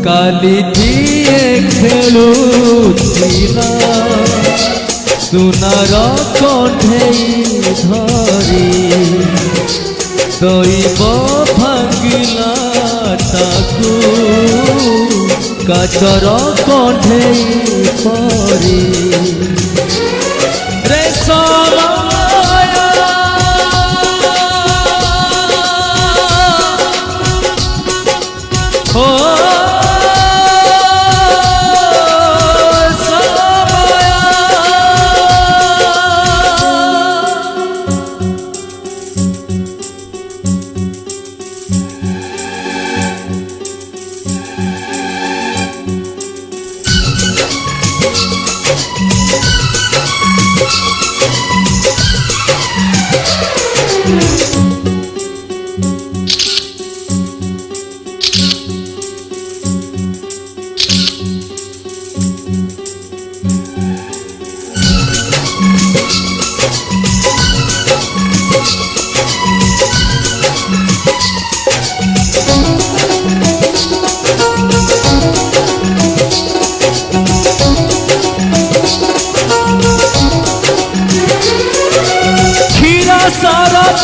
काली दिए खेलुथिला सुनार कण्ठे धरी दैव भांगिला ताकू काचर कण्ठे परी रे सारा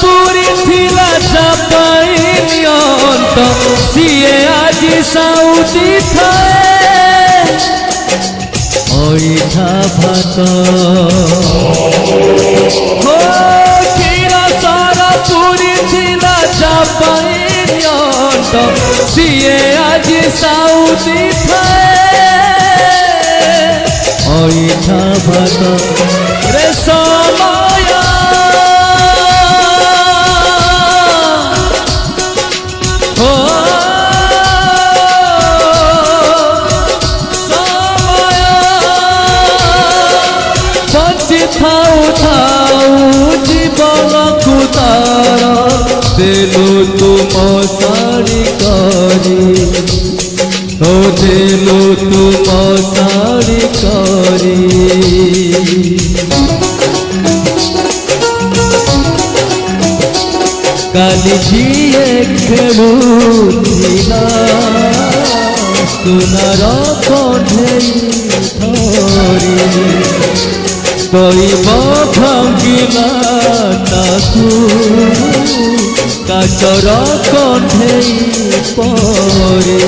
पूरी थिला चापाइलियंत सीए आज साउदी थाए ओइठा भात हो खीरा सारा पूरी थिला चापाइलियंत सीए आज साउदी थाए ओइठा भात रे समय थाऊ थाऊ जीवन को तार देलु तुम सारी करी तो देलु तुम सारी करी काली झिए खेलुथिला सुनार कण्ठे धरी दैव भांगिला ताकू काचर कण्ठे परी